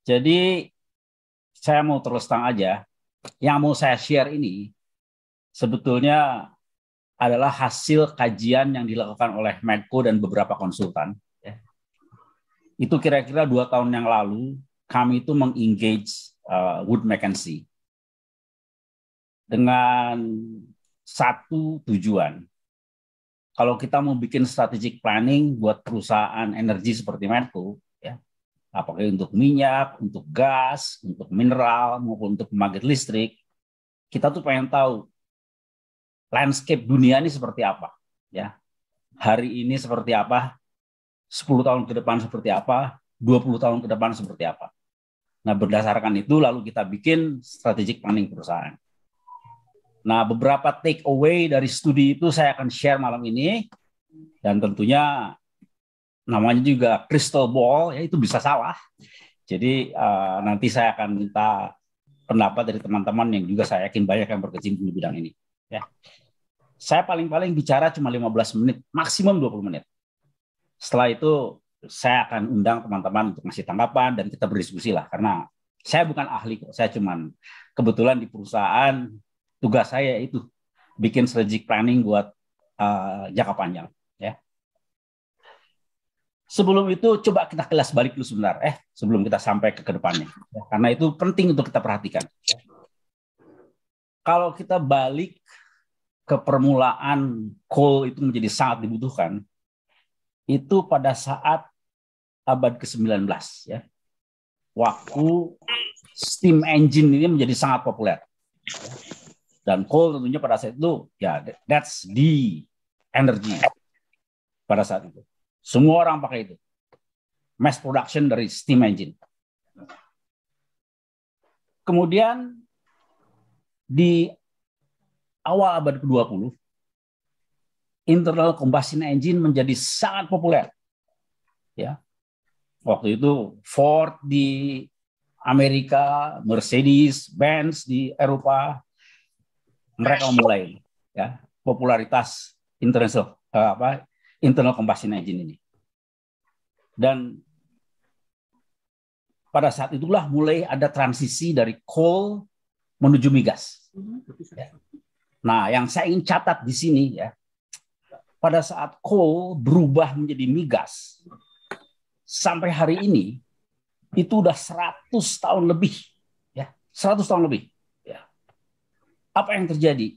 Jadi saya mau terus terang aja, yang mau saya share ini sebetulnya adalah hasil kajian yang dilakukan oleh Medco dan beberapa konsultan. Itu kira-kira 2 tahun yang lalu kami itu mengengage Wood Mackenzie dengan satu tujuan. Kalau kita mau bikin strategic planning buat perusahaan energi seperti Medco, ya, apakah untuk minyak, untuk gas, untuk mineral, maupun untuk pembangkit listrik, kita tuh pengen tahu landscape dunia ini seperti apa. Ya. Hari ini seperti apa, 10 tahun ke depan seperti apa, 20 tahun ke depan seperti apa. Nah, berdasarkan itu lalu kita bikin strategic planning perusahaan. Nah, beberapa take away dari studi itu saya akan share malam ini, dan tentunya namanya juga crystal ball, ya itu bisa salah. Jadi nanti saya akan minta pendapat dari teman-teman yang juga saya yakin banyak yang berkecimpung di bidang ini. Ya. Saya paling-paling bicara cuma 15 menit, maksimum 20 menit. Setelah itu saya akan undang teman-teman untuk ngasih tanggapan dan kita berdiskusi lah, karena saya bukan ahli kok, saya cuman kebetulan di perusahaan tugas saya itu bikin strategic planning buat jangka panjang. Ya. Sebelum itu coba kita kelas balik dulu sebentar, sebelum kita sampai ke depannya, ya, karena itu penting untuk kita perhatikan. Kalau kita balik ke permulaan coal itu menjadi sangat dibutuhkan, itu pada saat abad ke-19, ya, waktu steam engine ini menjadi sangat populer. Dan coal tentunya pada saat itu, ya, that's the energy pada saat itu. Semua orang pakai itu. Mass production dari steam engine. Kemudian di awal abad ke-20, internal combustion engine menjadi sangat populer. Ya. Waktu itu Ford di Amerika, Mercedes, Benz di Eropa, mereka memulai, ya, popularitas internal combustion engine ini. Dan pada saat itulah mulai ada transisi dari coal menuju migas. Ya. Nah, yang saya ingin catat di sini, ya, pada saat coal berubah menjadi migas, sampai hari ini itu udah 100 tahun lebih, ya, 100 tahun lebih. Ya. Apa yang terjadi?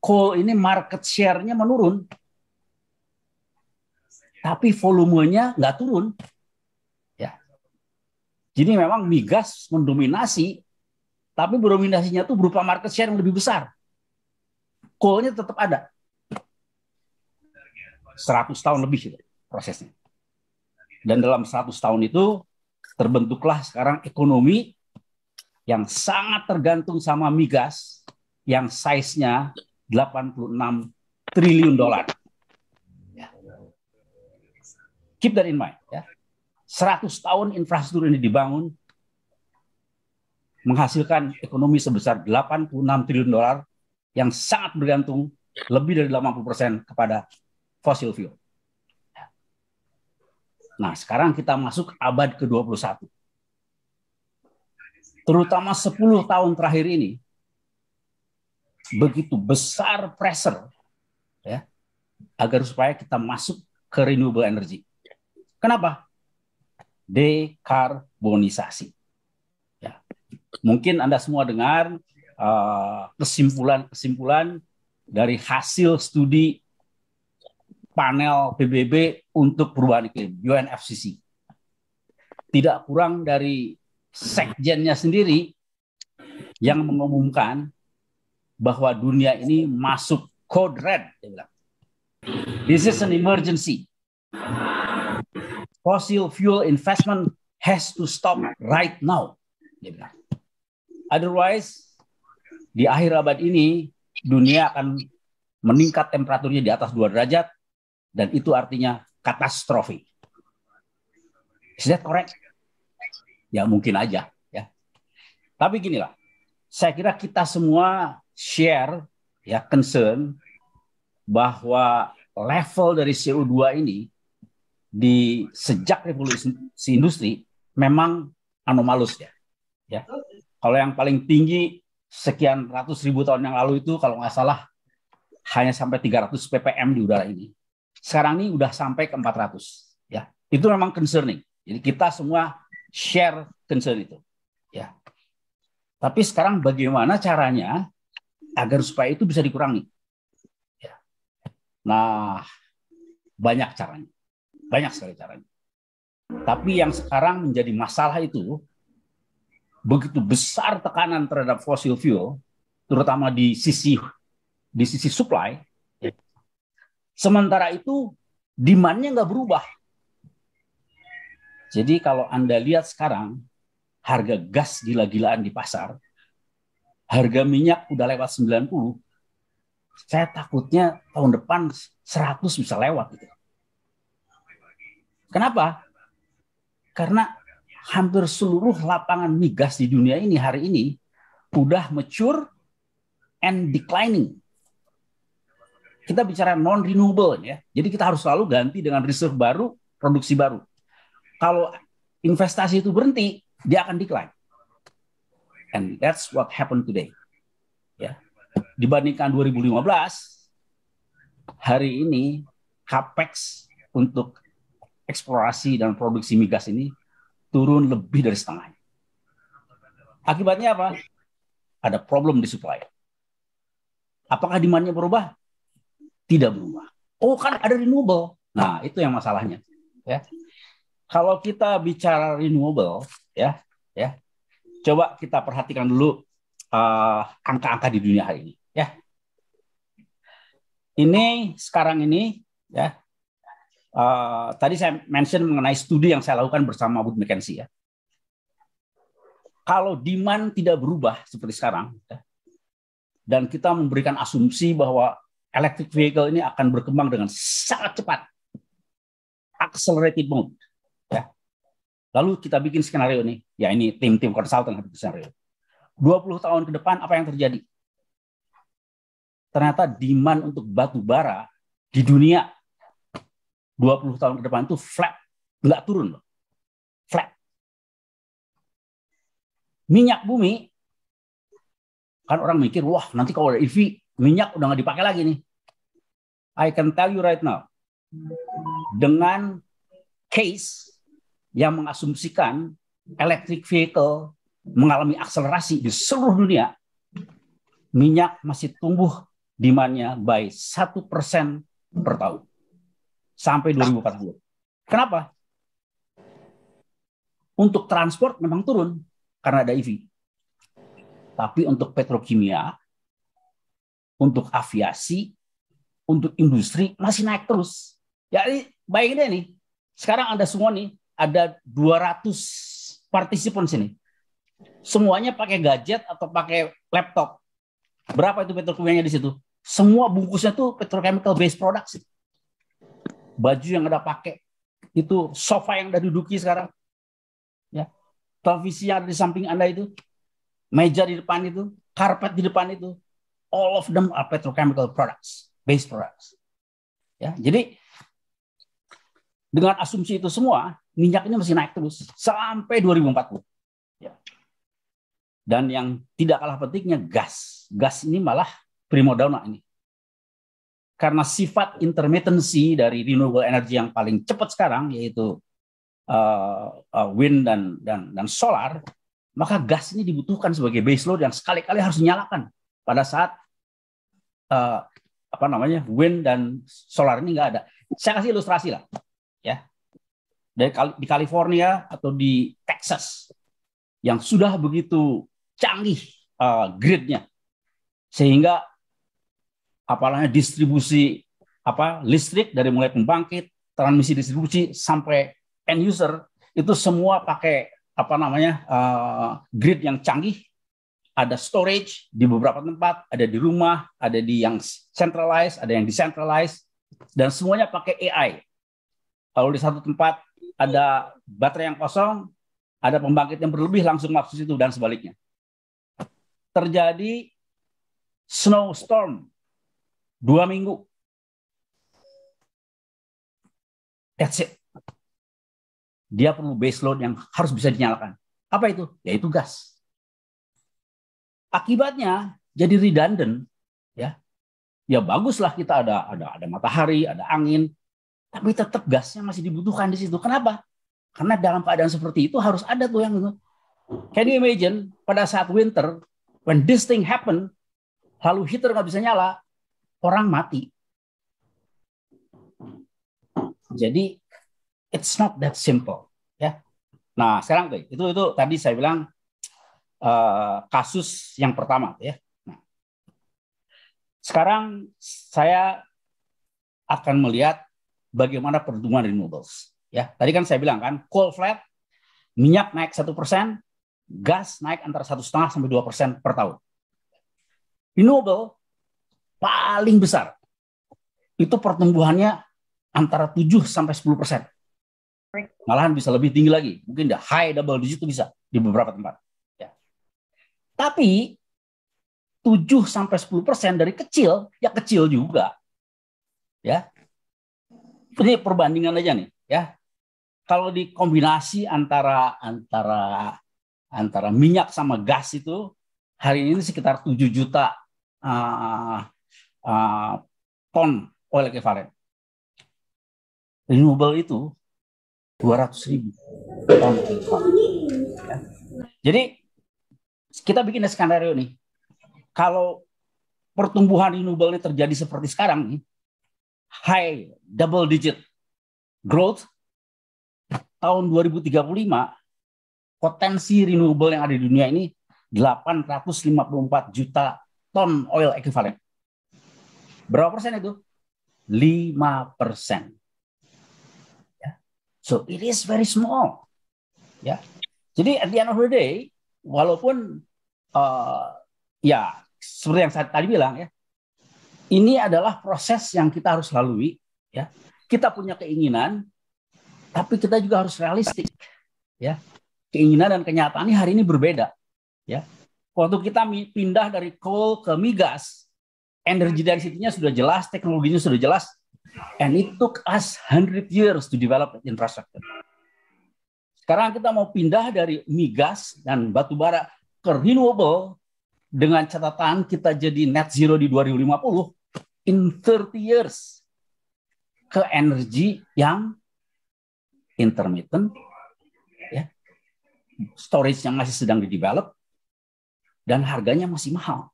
Coal ini market share-nya menurun, tapi volumenya nggak turun. Ya. Jadi memang migas mendominasi, tapi dominasinya tuh berupa market share yang lebih besar. Coal-nya tetap ada. 100 tahun lebih itu prosesnya. Dan dalam 100 tahun itu terbentuklah sekarang ekonomi yang sangat tergantung sama migas yang size-nya 86 triliun dolar. Ya. Keep that in mind. Ya. 100 tahun infrastruktur ini dibangun, menghasilkan ekonomi sebesar 86 triliun dolar yang sangat bergantung lebih dari 80% kepada fossil fuel. Nah, sekarang kita masuk abad ke-21. Terutama 10 tahun terakhir ini, begitu besar pressure, ya, agar supaya kita masuk ke renewable energy. Kenapa? Dekarbonisasi. Ya. Mungkin Anda semua dengar kesimpulan-kesimpulan dari hasil studi panel PBB untuk perubahan iklim, UNFCCC. Tidak kurang dari sekjennya sendiri yang mengumumkan bahwa dunia ini masuk code red. This is an emergency. Fossil fuel investment has to stop right now. Otherwise, di akhir abad ini, dunia akan meningkat temperaturnya di atas 2 derajat, dan itu artinya katastrofi. Is that correct? Ya mungkin aja. Ya. Tapi ginilah, saya kira kita semua share, ya, concern bahwa level dari CO2 ini sejak revolusi industri memang anomalus ya. Ya. Kalau yang paling tinggi sekian ratus ribu tahun yang lalu itu kalau nggak salah hanya sampai 300 ppm di udara ini. Sekarang ini udah sampai ke 400. Ya, itu memang concerning. Jadi kita semua share concern itu. Ya. Tapi sekarang bagaimana caranya agar supaya itu bisa dikurangi? Ya. Nah, banyak caranya, banyak sekali caranya. Tapi yang sekarang menjadi masalah itu begitu besar tekanan terhadap fossil fuel, terutama di sisi supply. Sementara itu demand-nya nggak berubah. Jadi kalau Anda lihat sekarang harga gas gila-gilaan di pasar, harga minyak udah lewat 90, saya takutnya tahun depan 100 bisa lewat gitu. Kenapa? Karena hampir seluruh lapangan migas di dunia ini hari ini udah mature and declining. Kita bicara non-renewable ya. Jadi kita harus selalu ganti dengan reserve baru, produksi baru. Kalau investasi itu berhenti, dia akan decline. And that's what happened today. Ya. Dibandingkan 2015, hari ini capex untuk eksplorasi dan produksi migas ini turun lebih dari setengah. Akibatnya apa? Ada problem di supply. Apakah demand-nya berubah? Tidak berubah. Oh, kan ada renewable. Nah, itu yang masalahnya. Ya. Kalau kita bicara renewable, ya, coba kita perhatikan dulu angka-angka di dunia hari ini. Ya, ini sekarang ini, ya, tadi saya mention mengenai studi yang saya lakukan bersama Wood Mackenzie. Ya. Kalau demand tidak berubah seperti sekarang, ya, dan kita memberikan asumsi bahwa electric vehicle ini akan berkembang dengan sangat cepat, accelerated mode. Ya. Lalu kita bikin skenario nih, ya ini tim-tim konsultan bikin skenario. 20 tahun ke depan apa yang terjadi? Ternyata demand untuk batu bara di dunia 20 tahun ke depan itu flat, nggak turun loh, flat. Minyak bumi, kan orang mikir, wah nanti kalau ada EV, minyak udah nggak dipakai lagi nih. I can tell you right now, dengan case yang mengasumsikan electric vehicle mengalami akselerasi di seluruh dunia, minyak masih tumbuh demand-nya by 1% per tahun sampai 2040. Kenapa? Untuk transport memang turun karena ada EV. Tapi untuk petrokimia, untuk aviasi, untuk industri masih naik terus. Jadi bayangin deh nih, sekarang Anda semua nih, ada 200 partisipan sini. Semuanya pakai gadget atau pakai laptop. Berapa itu petrokimianya di situ? Semua bungkusnya tuh petrochemical based products. Baju yang Anda pakai, itu sofa yang Anda duduki sekarang, ya, televisi yang ada di samping Anda itu, meja di depan itu, karpet di depan itu, all of them are petrochemical products, based products. Ya, jadi dengan asumsi itu semua, minyak ini masih naik terus sampai 2040. Ya. Dan yang tidak kalah pentingnya gas. Gas ini malah primadona ini. Karena sifat intermittency dari renewable energy yang paling cepat sekarang, yaitu wind dan solar, maka gas ini dibutuhkan sebagai base load yang sekali-kali harus dinyalakan pada saat wind dan solar ini nggak ada. Saya kasih ilustrasi lah, ya. Di California atau di Texas yang sudah begitu canggih gridnya, sehingga distribusi listrik dari mulai pembangkit, transmisi distribusi sampai end user itu semua pakai grid yang canggih. Ada storage di beberapa tempat, ada di rumah, ada di yang centralized, ada yang decentralized, dan semuanya pakai AI. Kalau di satu tempat ada baterai yang kosong, ada pembangkit yang berlebih langsung masuk situ dan sebaliknya. Terjadi snowstorm 2 minggu. That's it. dia perlu base load yang harus bisa dinyalakan. Apa itu? Yaitu gas. Akibatnya jadi redundant, ya. Ya baguslah kita ada matahari, ada angin, tapi tetap gasnya masih dibutuhkan di situ. Kenapa? Karena dalam keadaan seperti itu harus ada tuh yang itu. Can you imagine pada saat winter, when this thing happen, lalu heater nggak bisa nyala, orang mati. Jadi it's not that simple, ya. Nah sekarang tuh itu tadi saya bilang kasus yang pertama, ya. Nah, sekarang saya akan melihat bagaimana pertumbuhan renewables. Ya, tadi kan saya bilang kan, coal flat, minyak naik 1%, gas naik antara 1,5 sampai 2% per tahun. Renewable paling besar itu pertumbuhannya antara 7 sampai 10%. Malahan bisa lebih tinggi lagi, mungkin the high double digit itu bisa di beberapa tempat. Ya. Tapi 7 sampai 10% dari kecil, ya kecil juga. Ya. Ini perbandingan aja nih, ya. Kalau dikombinasi antara minyak sama gas itu hari ini sekitar 7 juta ton oil equivalent. Renewable itu 200.000 ton oil equivalent. Ya. Jadi kita bikin skenario nih. Kalau pertumbuhan renewable ini terjadi seperti sekarang nih, high double digit growth, tahun 2035 potensi renewable yang ada di dunia ini 854 juta ton oil equivalent. Berapa persen itu? 5%. Ya. So it is very small. Ya. Jadi at the end of the day, walaupun ya seperti yang saya tadi bilang, ya, ini adalah proses yang kita harus lalui. Ya. Kita punya keinginan, tapi kita juga harus realistik, ya. Keinginan dan kenyataan ini hari ini berbeda, ya. Waktu kita pindah dari coal ke migas, energy density-nya sudah jelas, teknologinya sudah jelas, and it took us 100 years to develop infrastructure. Sekarang kita mau pindah dari migas dan batu bara ke renewable dengan catatan kita jadi net zero di 2050 in 30 years ke energi yang intermittent, ya, storage yang masih sedang di-develop, dan harganya masih mahal.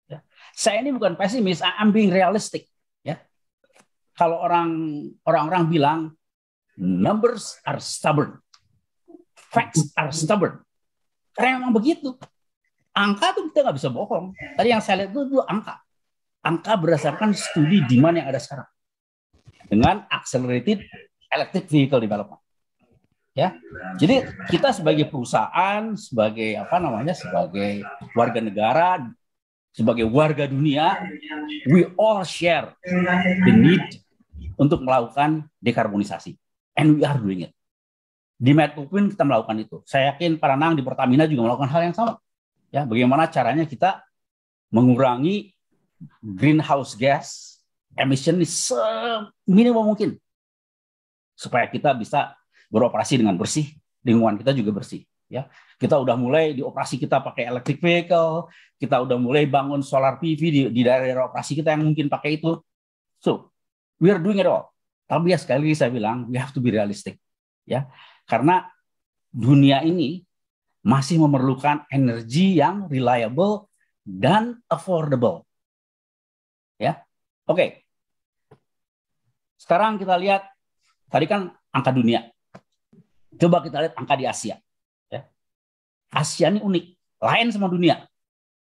Ya. Saya ini bukan pesimis, I'm being realistic. Ya. Kalau orang-orang bilang numbers are stubborn, facts are stubborn, karena memang begitu. Angka tuh kita nggak bisa bohong. Tadi yang saya lihat itu angka berdasarkan studi demand yang ada sekarang dengan accelerated electric vehicle development. Ya. Jadi kita sebagai perusahaan, sebagai sebagai warga negara, sebagai warga dunia, we all share the need untuk melakukan dekarbonisasi, and we are doing it. Di Medcoqueen kita melakukan itu. Saya yakin Pak Nanang di Pertamina juga melakukan hal yang sama. Ya, bagaimana caranya kita mengurangi greenhouse gas emission seminimum mungkin, supaya kita bisa beroperasi dengan bersih, lingkungan kita juga bersih. Ya, kita udah mulai di operasi kita pakai electric vehicle, kita udah mulai bangun solar PV di daerah operasi kita yang mungkin pakai itu. So, we are doing it all. Tapi ya sekali lagi saya bilang, we have to be realistic. Ya, karena dunia ini masih memerlukan energi yang reliable dan affordable. Ya, oke. Sekarang kita lihat, tadi kan angka dunia. Coba kita lihat angka di Asia. Ya. Asia ini unik, lain sama dunia.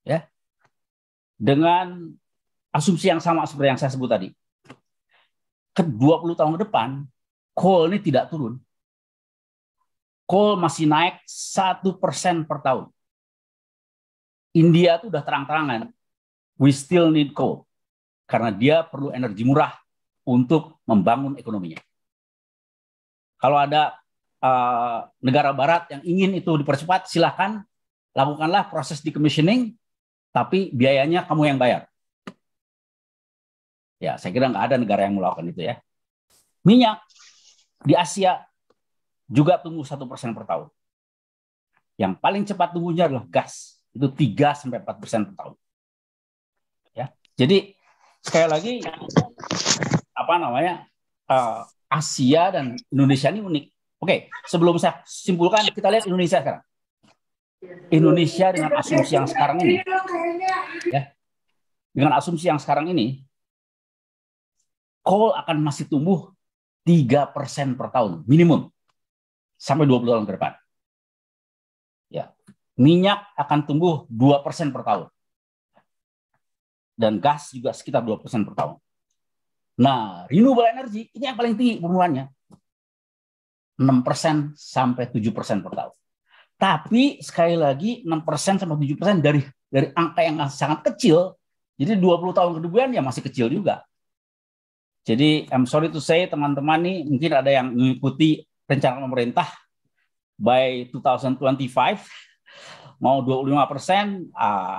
Ya. Dengan asumsi yang sama seperti yang saya sebut tadi. Ke 20 tahun ke depan, coal ini tidak turun. Coal masih naik 1% per tahun. India itu udah terang-terangan, we still need coal. Karena dia perlu energi murah untuk membangun ekonominya. Kalau ada negara barat yang ingin itu dipercepat, silakan lakukanlah proses decommissioning, tapi biayanya kamu yang bayar. Ya, saya kira nggak ada negara yang melakukan itu ya. Minyak di Asia juga tumbuh 1% per tahun. Yang paling cepat tumbuhnya adalah gas, itu 3-4% per tahun. Ya, jadi sekali lagi Asia dan Indonesia ini unik. Oke, sebelum saya simpulkan, kita lihat Indonesia sekarang. Indonesia dengan asumsi yang sekarang ini, ya, dengan asumsi yang sekarang ini, coal akan masih tumbuh 3% per tahun minimum sampai 20 tahun ke depan. Ya, minyak akan tumbuh 2% per tahun. Dan gas juga sekitar 2% per tahun. Nah, renewable energy ini yang paling tinggi pertumbuhannya. 6% sampai 7% per tahun. Tapi sekali lagi 6% sampai 7% dari angka yang sangat kecil. Jadi 20 tahun kemudian ya masih kecil juga. Jadi I'm sorry to say teman-teman nih mungkin ada yang mengikuti rencana pemerintah by 2025 mau 25%,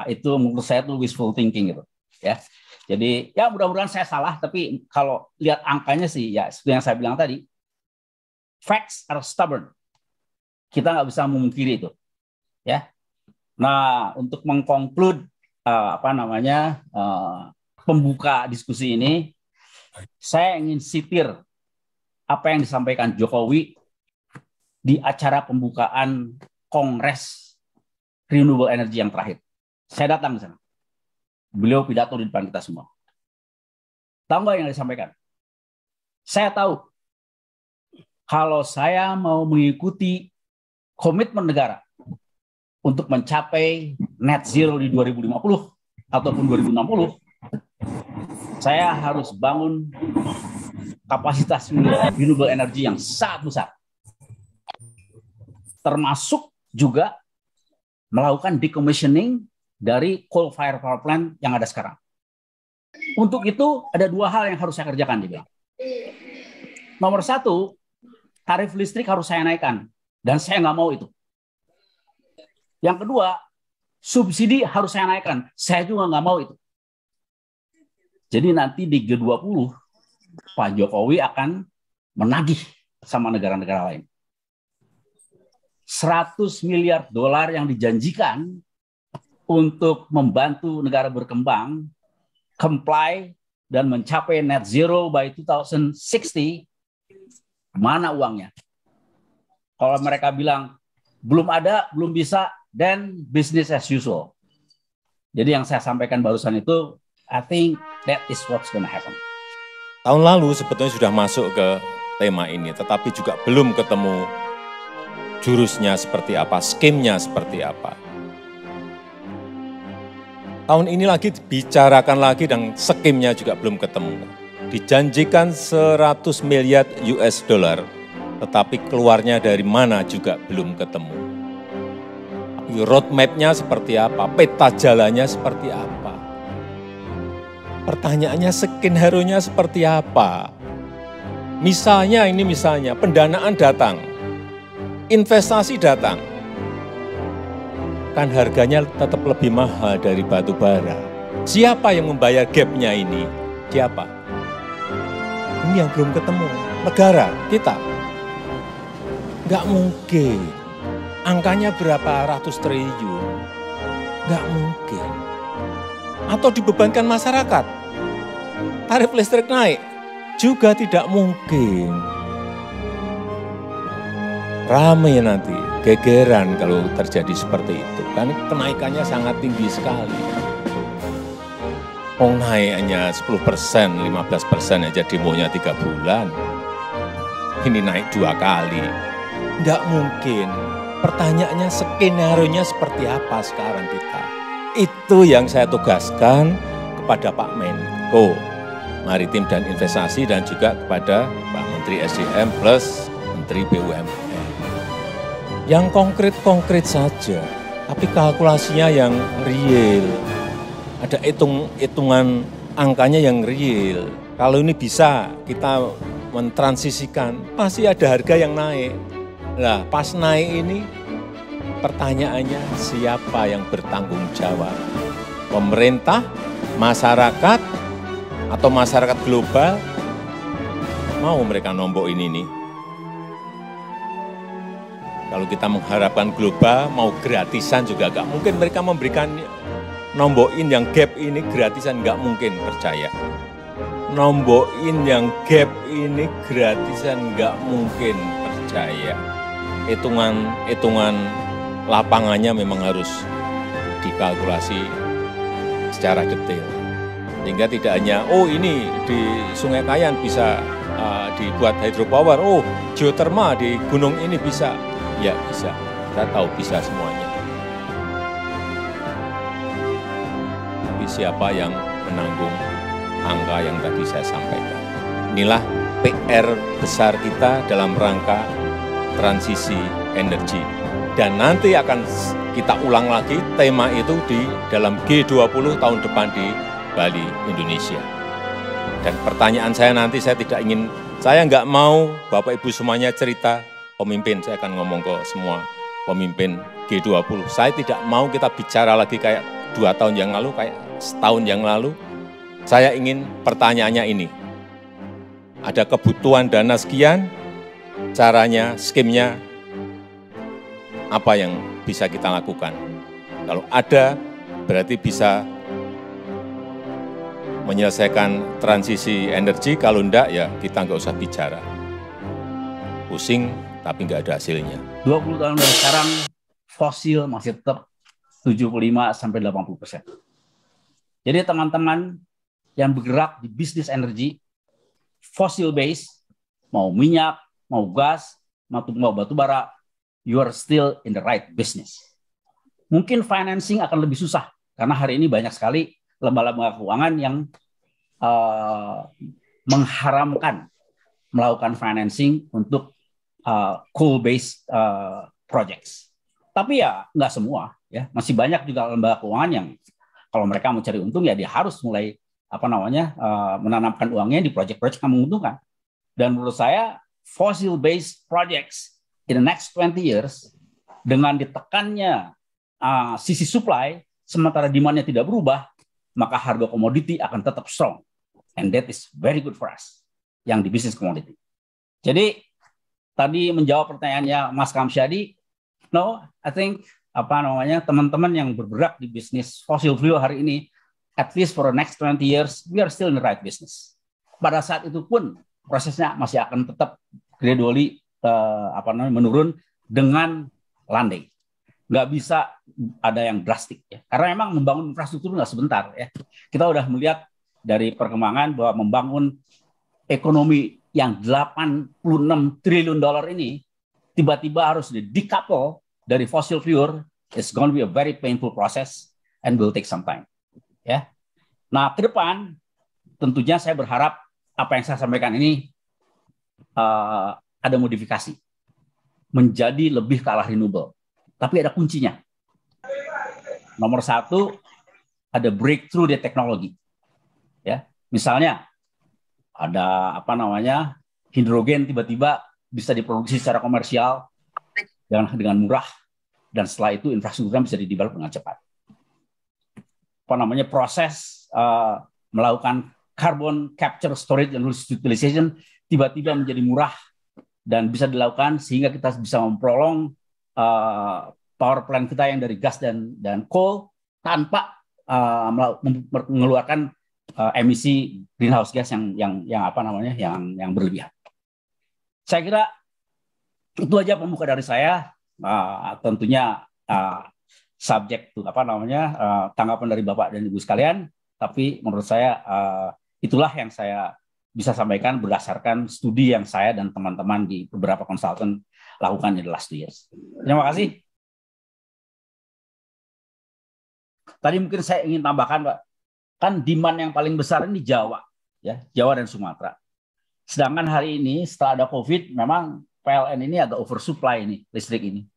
itu menurut saya itu wishful thinking gitu ya. Jadi ya mudah-mudahan saya salah, tapi kalau lihat angkanya sih ya seperti yang saya bilang tadi, facts are stubborn. Kita nggak bisa memungkiri itu, ya. Nah, untuk mengkonklud pembuka diskusi ini, saya ingin sitir apa yang disampaikan Jokowi di acara pembukaan Kongres Renewable Energy yang terakhir. Saya datang ke sana. Beliau pidato di depan kita semua. Tahu nggak yang disampaikan? Saya tahu kalau saya mau mengikuti komitmen negara untuk mencapai net zero di 2050 ataupun 2060, saya harus bangun kapasitas renewable energy yang sangat besar. Termasuk juga melakukan decommissioning dari coal fire power plant yang ada sekarang. Untuk itu ada dua hal yang harus saya kerjakan, dia bilang. Nomor satu, tarif listrik harus saya naikkan. Dan saya nggak mau itu. Yang kedua, subsidi harus saya naikkan. Saya juga nggak mau itu. Jadi nanti di G20, Pak Jokowi akan menagih sama negara-negara lain. 100 miliar dolar yang dijanjikan untuk membantu negara berkembang, comply, dan mencapai net zero by 2060, mana uangnya? Kalau mereka bilang belum ada, belum bisa, then business as usual. Jadi yang saya sampaikan barusan itu, I think that is what's gonna happen. Tahun lalu sebetulnya sudah masuk ke tema ini, tetapi juga belum ketemu jurusnya seperti apa, skemnya seperti apa. Tahun ini lagi dibicarakan lagi dan skemnya juga belum ketemu. Dijanjikan 100 miliar US dollar, tetapi keluarnya dari mana juga belum ketemu. Roadmap-nya seperti apa, peta jalannya seperti apa. Pertanyaannya skenario-nya seperti apa. Misalnya pendanaan datang, investasi datang, kan harganya tetap lebih mahal dari batu bara. Siapa yang membayar gap-nya ini? Siapa? Ini yang belum ketemu. Negara, kita. Nggak mungkin. Angkanya berapa ratus triliun. Nggak mungkin. Atau dibebankan masyarakat. Tarif listrik naik. Juga tidak mungkin. Ramai nanti, gegeran kalau terjadi seperti itu. Kan kenaikannya sangat tinggi sekali. Naiknya 10%, 15% aja demonya 3 bulan. Ini naik 2 kali. Nggak mungkin. Pertanyaannya skenario-nya seperti apa sekarang kita. Itu yang saya tugaskan kepada Pak Menko Maritim dan Investasi dan juga kepada Pak Menteri SDM plus Menteri BUMN. Yang konkret-konkret saja, tapi kalkulasinya yang real. Ada hitungan angkanya yang real. Kalau ini bisa kita mentransisikan, pasti ada harga yang naik. Nah, pas naik ini pertanyaannya siapa yang bertanggung jawab? Pemerintah, masyarakat, atau masyarakat global? Mau mereka nombok ini nih? Kalau kita mengharapkan global, mau gratisan juga nggak mungkin mereka memberikan nombokin yang gap ini gratisan, nggak mungkin, percaya. Nombokin yang gap ini gratisan, nggak mungkin, percaya. Hitungan lapangannya memang harus dikalkulasi secara detail. Sehingga tidak hanya, oh ini di Sungai Kayan bisa dibuat hydropower, oh geotermal di gunung ini bisa. Ya bisa, kita tahu bisa semuanya. Tapi siapa yang menanggung angka yang tadi saya sampaikan? Inilah PR besar kita dalam rangka transisi energi. Dan nanti akan kita ulang lagi tema itu di dalam G20 tahun depan di Bali, Indonesia. Dan pertanyaan saya nanti, saya nggak mau Bapak Ibu semuanya cerita, pemimpin, saya akan ngomong ke semua pemimpin G20. Saya tidak mau kita bicara lagi kayak 2 tahun yang lalu, kayak setahun yang lalu. Saya ingin pertanyaannya ini. Ada kebutuhan dana sekian, caranya, skemnya, apa yang bisa kita lakukan. Kalau ada, berarti bisa menyelesaikan transisi energi. Kalau enggak, ya kita nggak usah bicara. Pusing, tapi nggak ada hasilnya. 20 tahun dari sekarang, fosil masih tetap 75-80%. Jadi teman-teman yang bergerak di bisnis energi, fossil base, mau minyak, mau gas, mau batu bara, you are still in the right business. Mungkin financing akan lebih susah, karena hari ini banyak sekali lembaga-lembaga keuangan yang mengharamkan melakukan financing untuk coal-based projects. Tapi ya nggak semua, ya masih banyak juga lembaga keuangan yang kalau mereka mau cari untung ya dia harus mulai menanamkan uangnya di proyek-proyek yang menguntungkan. Dan menurut saya fossil-based projects in the next 20 years dengan ditekannya sisi supply sementara demand-nya tidak berubah, maka harga komoditi akan tetap strong, and that is very good for us yang di bisnis komoditi. Jadi tadi menjawab pertanyaannya Mas Kamsyadi, no, I think teman-teman yang bergerak di bisnis fossil fuel hari ini, at least for the next 20 years, we are still in the right business. Pada saat itu pun prosesnya masih akan tetap gradually menurun dengan landai. Nggak bisa ada yang drastik, ya. Karena memang membangun infrastruktur nggak sebentar, ya. Kita udah melihat dari perkembangan bahwa membangun ekonomi yang 86 triliun dolar ini tiba-tiba harus di-decouple dari fossil fuel, it's going to be a very painful process and will take some time. Ya. Nah, ke depan tentunya saya berharap apa yang saya sampaikan ini ada modifikasi menjadi lebih ke arah renewable. Tapi ada kuncinya. Nomor 1, ada breakthrough di teknologi. Ya, misalnya ada hidrogen tiba-tiba bisa diproduksi secara komersial dengan murah, dan setelah itu infrastrukturnya bisa didevelop dengan cepat. Proses melakukan carbon capture, storage, and utilization tiba-tiba menjadi murah dan bisa dilakukan sehingga kita bisa memprolong power plant kita yang dari gas dan coal tanpa mengeluarkan emisi greenhouse gas yang berlebihan. Saya kira itu aja pembuka dari saya. Tentunya subjek to tanggapan dari Bapak dan Ibu sekalian. Tapi menurut saya itulah yang saya bisa sampaikan berdasarkan studi yang saya dan teman-teman di beberapa konsultan lakukan in the last 2 years. Terima kasih. Tadi mungkin saya ingin tambahkan, Pak, kan demand yang paling besar ini di Jawa, ya, Jawa dan Sumatera. Sedangkan hari ini setelah ada COVID, memang PLN ini agak oversupply ini listrik ini.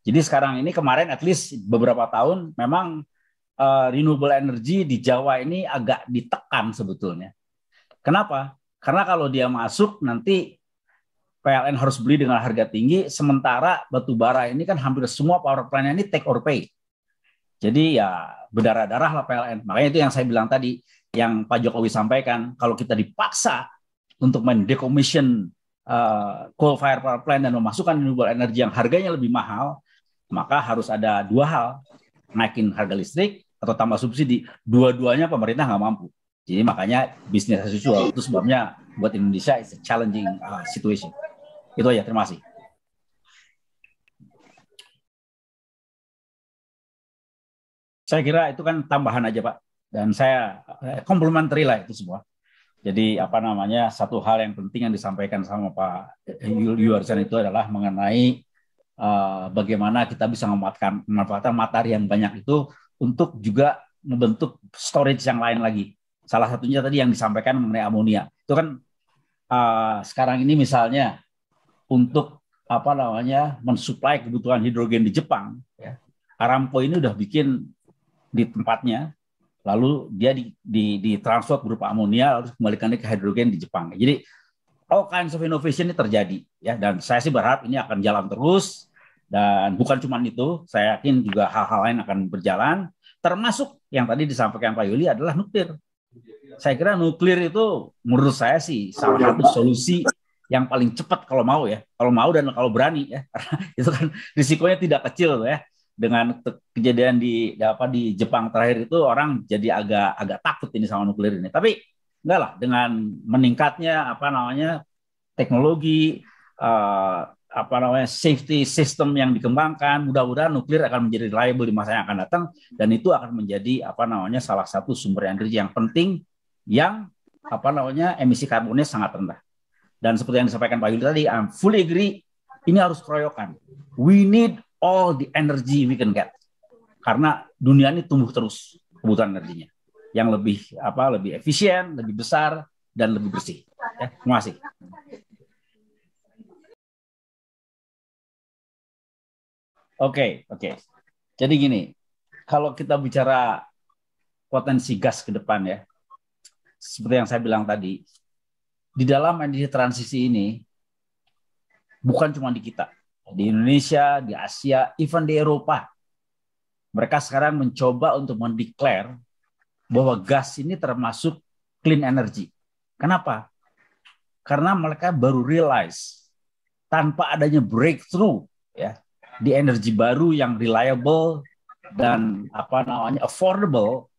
Jadi sekarang ini kemarin at least beberapa tahun memang renewable energy di Jawa ini agak ditekan sebetulnya. Kenapa? Karena kalau dia masuk nanti PLN harus beli dengan harga tinggi, sementara batu bara ini kan hampir semua power plant-nya ini take or pay. Jadi ya berdarah-darah lah PLN. Makanya itu yang saya bilang tadi, yang Pak Jokowi sampaikan, kalau kita dipaksa untuk mendecommission coal fire power plant dan memasukkan renewable energy yang harganya lebih mahal, maka harus ada dua hal, naikin harga listrik atau tambah subsidi. Dua-duanya pemerintah nggak mampu. Jadi makanya bisnis as usual itu sebabnya buat Indonesia it's a challenging situation. Itu aja, terima kasih. Saya kira itu kan tambahan aja Pak, dan saya complementary lah itu semua. Jadi apa namanya, satu hal yang penting yang disampaikan sama Pak Yuarsan itu adalah mengenai bagaimana kita bisa memanfaatkan matahari yang banyak itu untuk juga membentuk storage yang lain lagi. Salah satunya tadi yang disampaikan mengenai amonia. Itu kan sekarang ini misalnya untuk apa namanya mensuplai kebutuhan hidrogen di Jepang, ya, Aramco ini udah bikin di tempatnya, lalu dia ditransfer berupa amonia, lalu kembalikannya ke hidrogen di Jepang. Jadi all kinds of innovation ini terjadi, ya, dan saya sih berharap ini akan jalan terus, dan bukan cuma itu, saya yakin juga hal-hal lain akan berjalan, termasuk yang tadi disampaikan Pak Yuli adalah nuklir. Saya kira nuklir itu menurut saya sih salah satu solusi yang paling cepat kalau mau dan kalau berani, ya, karena itu kan risikonya tidak kecil, ya. Dengan kejadian di Jepang terakhir itu orang jadi agak takut ini sama nuklir ini. Tapi enggak lah, dengan meningkatnya teknologi safety system yang dikembangkan, mudah-mudahan nuklir akan menjadi reliable di masa yang akan datang, dan itu akan menjadi salah satu sumber energi yang penting yang emisi karbonnya sangat rendah. Dan seperti yang disampaikan Pak Yuli tadi, I'm fully agree, ini harus keroyokan. We need all the energy we can get, karena dunia ini tumbuh terus kebutuhan energinya yang lebih efisien, lebih besar, dan lebih bersih. Ya, terima kasih. Oke. Jadi gini, kalau kita bicara potensi gas ke depan, ya, seperti yang saya bilang tadi, di dalam energi transisi ini bukan cuma di kita. Di Indonesia, di Asia, even di Eropa, mereka sekarang mencoba untuk mendeklar bahwa gas ini termasuk clean energy. Kenapa? Karena mereka baru realize tanpa adanya breakthrough, ya, di energi baru yang reliable dan affordable,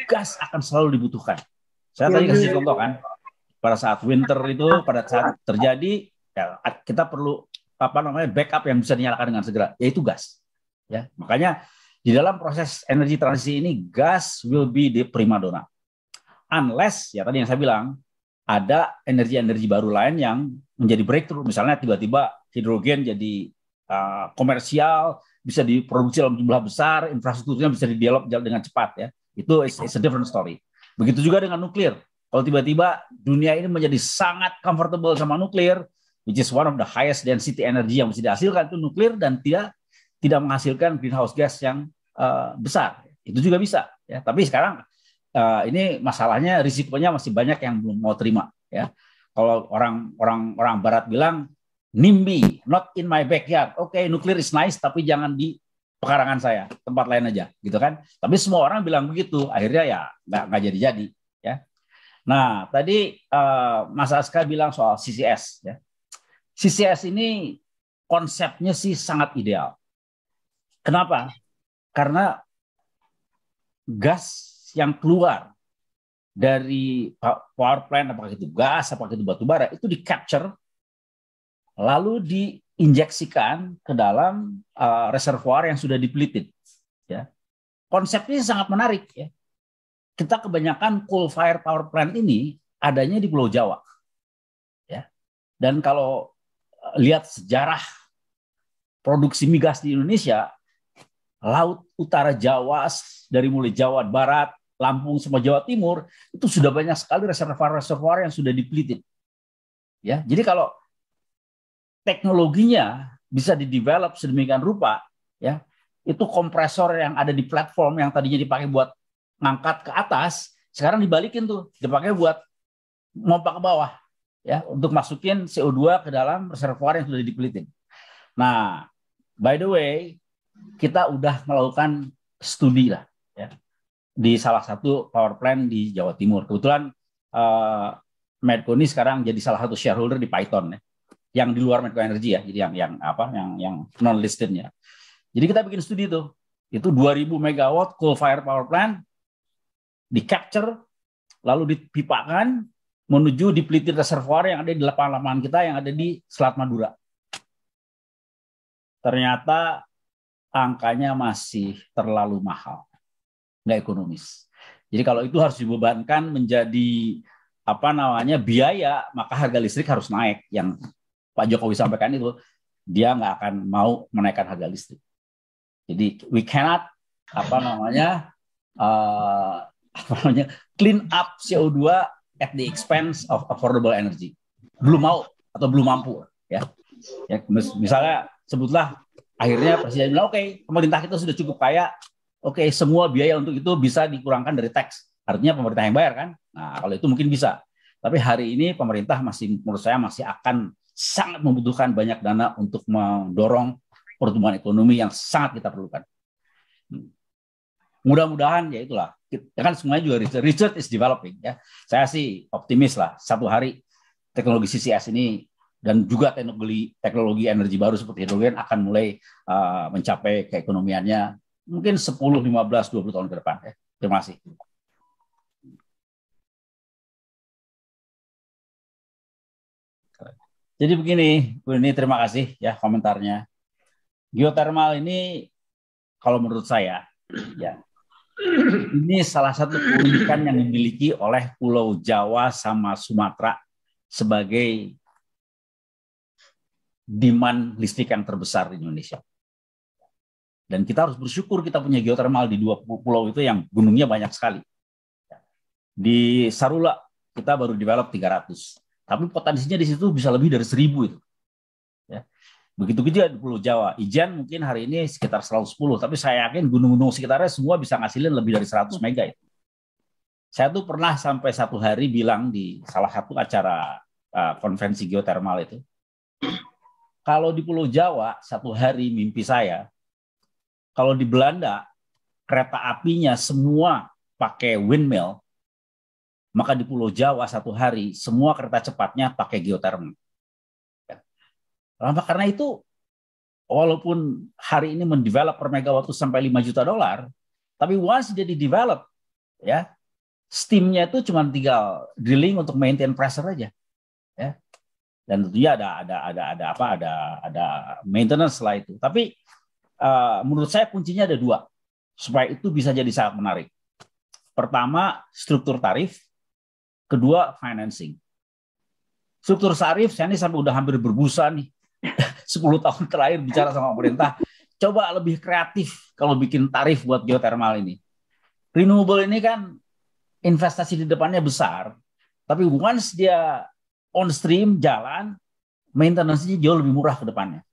gas akan selalu dibutuhkan. Saya tadi kasih contoh kan, pada saat winter itu, pada saat terjadi, ya, kita perlu backup yang bisa dinyalakan dengan segera, yaitu gas. Ya, makanya di dalam proses energi transisi ini gas will be the primadona. Unless, ya tadi yang saya bilang, ada energi-energi baru lain yang menjadi breakthrough, misalnya tiba-tiba hidrogen jadi komersial, bisa diproduksi dalam jumlah besar, infrastrukturnya bisa di-develop dengan cepat, ya. Itu is a different story. Begitu juga dengan nuklir. Kalau tiba-tiba dunia ini menjadi sangat comfortable sama nuklir, which is one of the highest density energy yang bisa dihasilkan, itu nuklir, dan tidak menghasilkan greenhouse gas yang besar. Itu juga bisa, ya. Tapi sekarang ini masalahnya, risikonya masih banyak yang belum mau terima, ya. Kalau orang Barat bilang NIMBY, not in my backyard. Oke, nuklir is nice, tapi jangan di pekarangan saya, tempat lain aja, gitu kan. Tapi semua orang bilang begitu, akhirnya ya nggak jadi-jadi, ya. Nah, tadi Mas Aska bilang soal CCS, ya. CCS ini konsepnya sih sangat ideal. Kenapa? Karena gas yang keluar dari power plant, apakah itu gas, apakah itu batu bara, itu di-capture, lalu diinjeksikan ke dalam reservoir yang sudah depleted. Ya. Konsepnya sangat menarik, ya. Kita kebanyakan coal fire power plant ini adanya di Pulau Jawa, ya. Dan kalau lihat sejarah produksi migas di Indonesia, laut utara Jawa, dari mulai Jawa Barat, Lampung, sama Jawa Timur, itu sudah banyak sekali reservoir-reservoir yang sudah depleted. Ya, jadi kalau teknologinya bisa di-develop sedemikian rupa, ya, itu kompresor yang ada di platform yang tadinya dipakai buat ngangkat ke atas, sekarang dibalikin tuh, dipakai buat mompak ke bawah, ya, untuk masukin CO2 ke dalam reservoir yang sudah depleted. Nah, by the way, kita udah melakukan studi lah, ya, di salah satu power plant di Jawa Timur. Kebetulan Medco ini sekarang jadi salah satu shareholder di Python, ya. yang di luar Medco Energy ya, jadi yang non listednya. Jadi kita bikin studi tuh, itu 2000 megawatt coal fire power plant di capture, lalu dipipakan menuju depleted reservoir yang ada di lapangan kita yang ada di Selat Madura. Ternyata angkanya masih terlalu mahal, nggak ekonomis. Jadi kalau itu harus dibebankan menjadi biaya, maka harga listrik harus naik. Yang Pak Jokowi sampaikan itu, dia nggak akan mau menaikkan harga listrik. Jadi we cannot clean up CO2 at the expense of affordable energy. Belum mau atau belum mampu ya. Misalnya sebutlah akhirnya presiden bilang oke, pemerintah kita sudah cukup kaya, oke, semua biaya untuk itu bisa dikurangkan dari tax. Artinya pemerintah yang bayar kan. Nah, kalau itu mungkin bisa. Tapi hari ini pemerintah menurut saya masih akan sangat membutuhkan banyak dana untuk mendorong pertumbuhan ekonomi yang sangat kita perlukan. Mudah-mudahan ya itulah. Kan semuanya juga research is developing ya. Saya sih optimis lah suatu hari teknologi CCS ini dan juga teknologi energi baru seperti hidrogen akan mulai mencapai keekonomiannya mungkin 10, 15, 20 tahun ke depan ya. Terima kasih. Jadi begini, Bu ini terima kasih ya komentarnya. Geothermal ini kalau menurut saya ya ini salah satu keunikan yang dimiliki oleh Pulau Jawa sama Sumatera sebagai demand listrik yang terbesar di Indonesia. Dan kita harus bersyukur kita punya geothermal di 2 pulau itu yang gunungnya banyak sekali. Di Sarula kita baru develop 300. Tapi potensinya di situ bisa lebih dari 1000 itu. Ya. Begitu juga di Pulau Jawa. Ijen mungkin hari ini sekitar 110, tapi saya yakin gunung-gunung sekitarnya semua bisa ngasilin lebih dari 100 mega itu. Saya tuh pernah sampai satu hari bilang di salah satu acara konferensi geothermal itu, kalau di Pulau Jawa satu hari mimpi saya, kalau di Belanda kereta apinya semua pakai windmill, maka di Pulau Jawa satu hari semua kereta cepatnya pakai geothermal. Karena itu walaupun hari ini mendevelop per megawatt sampai $5 juta, tapi once dia di-develop ya, steam-nya itu cuma tinggal drilling untuk maintain pressure aja. Ya. Dan tentunya ada maintenance setelah itu. Tapi menurut saya kuncinya ada 2 supaya itu bisa jadi sangat menarik. Pertama, struktur tarif. Kedua, financing. Struktur tarif, saya ini sampai udah hampir berbusa nih. 10 tahun terakhir bicara sama pemerintah. Coba lebih kreatif kalau bikin tarif buat geothermal ini. Renewable ini kan investasi di depannya besar. Tapi once dia on stream, jalan, maintenance-nya jauh lebih murah ke depannya.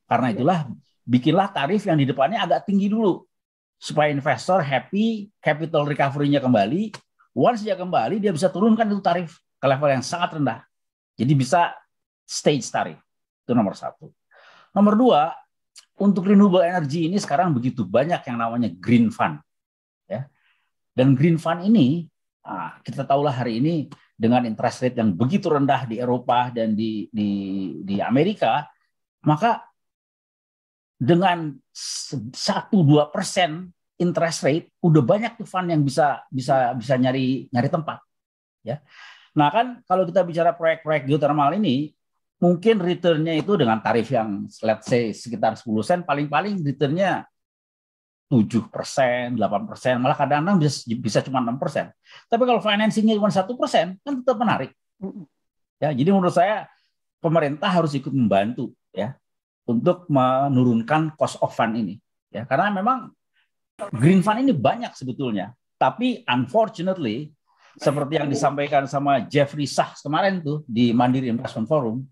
Karena itulah, bikinlah tarif yang di depannya agak tinggi dulu. Supaya investor happy, capital recovery-nya kembali. Once dia kembali, dia bisa turunkan itu tarif ke level yang sangat rendah. Jadi bisa stage tarif. Itu nomor 1. Nomor 2, untuk renewable energy ini sekarang begitu banyak yang namanya green fund. Ya. Dan green fund ini, kita tahulah hari ini dengan interest rate yang begitu rendah di Eropa dan di Amerika, maka dengan 1-2% interest rate, udah banyak tuh fund yang bisa nyari tempat. Ya. Nah kan kalau kita bicara proyek-proyek geothermal ini, mungkin return-nya itu dengan tarif yang let's say sekitar 10 sen, paling-paling return-nya 7%, 8%, malah kadang-kadang bisa cuma 6%. Tapi kalau financing-nya cuma 1%, kan tetap menarik. Ya, jadi menurut saya pemerintah harus ikut membantu ya untuk menurunkan cost of fund ini. Ya, karena memang green fund ini banyak sebetulnya, tapi unfortunately seperti yang disampaikan sama Jeffrey Sachs kemarin tuh di Mandiri Investment Forum,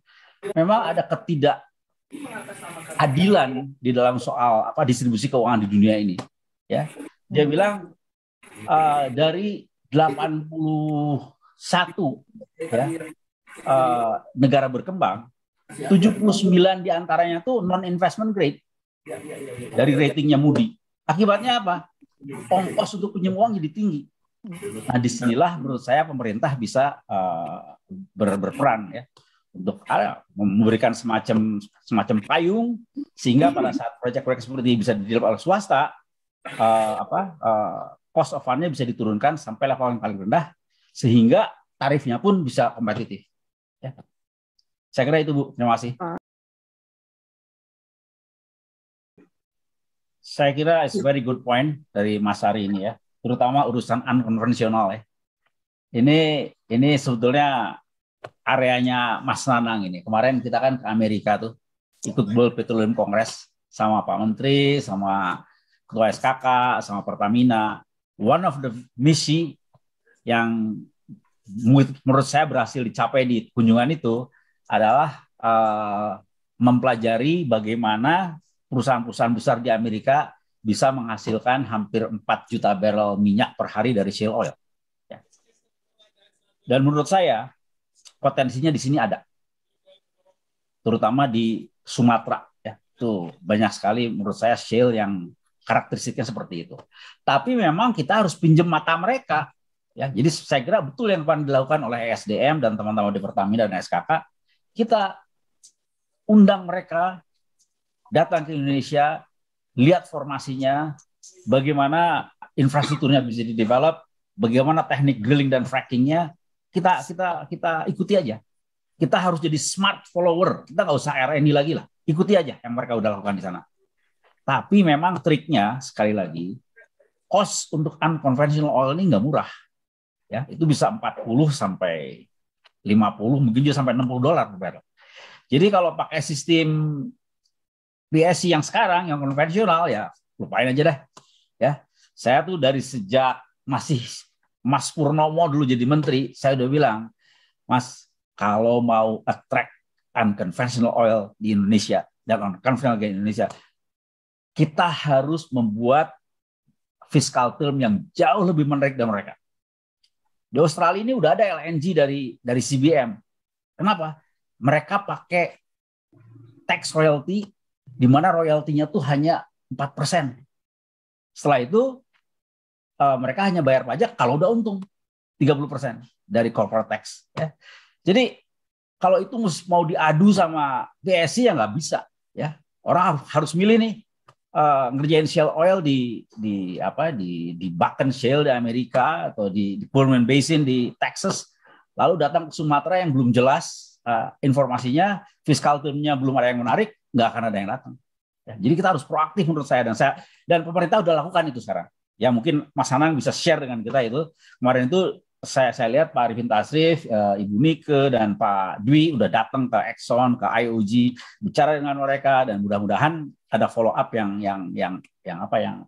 memang ada ketidakadilan di dalam soal distribusi keuangan di dunia ini. Ya, dia bilang dari 81 ya, negara berkembang, 79 diantaranya tuh non investment grade dari ratingnya Moody. Akibatnya apa? Ongkos untuk pinjam uang jadi tinggi. Nah, disinilah menurut saya pemerintah bisa berperan ya untuk memberikan semacam payung sehingga pada saat proyek-proyek seperti ini bisa didevelop oleh swasta, cost of fund-nya bisa diturunkan sampai level yang paling rendah sehingga tarifnya pun bisa kompetitif. Ya. Saya kira itu, Bu. Terima kasih. Saya kira it's very good point dari Mas Ari ini ya, terutama urusan unkonvensional ya. Ini sebetulnya areanya Mas Nanang ini. Kemarin kita kan ke Amerika tuh, ikut World Petroleum Congress sama Pak Menteri, sama Ketua SKK, sama Pertamina. One of the misi yang menurut saya berhasil dicapai di kunjungan itu adalah mempelajari bagaimana perusahaan-perusahaan besar di Amerika bisa menghasilkan hampir 4 juta barrel minyak per hari dari shale oil. Dan menurut saya potensinya di sini ada, terutama di Sumatera. Ya, tuh banyak sekali menurut saya shale yang karakteristiknya seperti itu. Tapi memang kita harus pinjam mata mereka. Ya, jadi saya kira betul yang dilakukan oleh ESDM dan teman-teman di Pertamina dan SKK. Kita undang mereka datang ke Indonesia, lihat formasinya, bagaimana infrastrukturnya bisa di-develop, bagaimana teknik drilling dan frackingnya, kita ikuti aja. Kita harus jadi smart follower. Kita nggak usah R&D lagi lah. Ikuti aja yang mereka udah lakukan di sana. Tapi memang triknya, sekali lagi, cost untuk unconventional oil ini nggak murah. Ya, itu bisa 40 sampai 50, mungkin juga sampai $60 per barrel. Jadi kalau pakai sistem PSC yang sekarang, yang konvensional, ya lupain aja deh. Ya, saya tuh dari sejak masih Mas Purnomo dulu jadi menteri, saya udah bilang, Mas, kalau mau attract unconventional oil di Indonesia dan unconventional gas di Indonesia, kita harus membuat fiscal term yang jauh lebih menarik dari mereka. Di Australia ini udah ada LNG dari CBM. Kenapa? Mereka pakai tax royalty, di mana royaltinya tuh hanya 4%. Setelah itu mereka hanya bayar pajak kalau udah untung 30% dari corporate tax. Ya. Jadi kalau itu mau diadu sama PSC ya nggak bisa. Ya, orang harus milih nih ngerjain shale oil di Bakken Shale di Amerika atau di Permian Basin di Texas, lalu datang ke Sumatera yang belum jelas informasinya, fiskal termnya belum ada yang menarik, nggak akan ada yang datang. Ya, jadi kita harus proaktif menurut saya dan pemerintah udah lakukan itu sekarang. Ya mungkin Mas Anang bisa share dengan kita itu. Kemarin itu saya lihat Pak Arifin Tasrif, Ibu Nike dan Pak Dwi udah datang ke Exxon, ke IOG, bicara dengan mereka dan mudah-mudahan ada follow up yang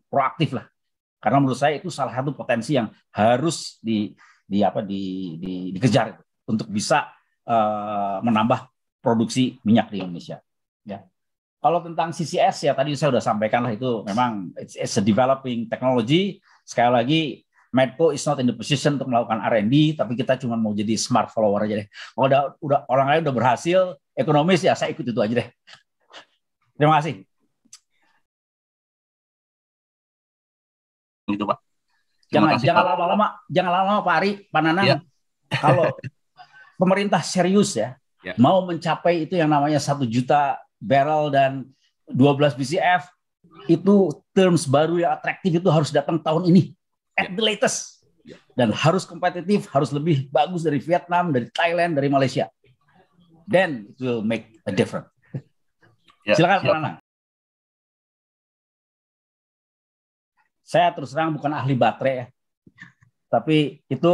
proaktif lah. Karena menurut saya itu salah satu potensi yang harus dikejar untuk bisa menambah produksi minyak di Indonesia. Ya. Kalau tentang CCS ya tadi saya sudah sampaikan lah, itu memang it's a developing technology. Sekali lagi Medco is not in the position untuk melakukan R&D, tapi kita cuma mau jadi smart follower aja deh. Kalau udah orang lain udah berhasil, ekonomis ya saya ikut itu aja deh. Terima kasih. Gitu Pak. Jangan lama-lama Pak Ari, Pak Nanang. Ya. Kalau pemerintah serius ya, mau mencapai itu yang namanya 1 juta barrel dan 12 BCF, itu terms baru yang atraktif itu harus datang tahun ini at the latest, dan harus kompetitif, harus lebih bagus dari Vietnam, dari Thailand, dari Malaysia. Then it will make a difference. Silakan Pak Nanang. Saya terus terang bukan ahli baterai ya, tapi itu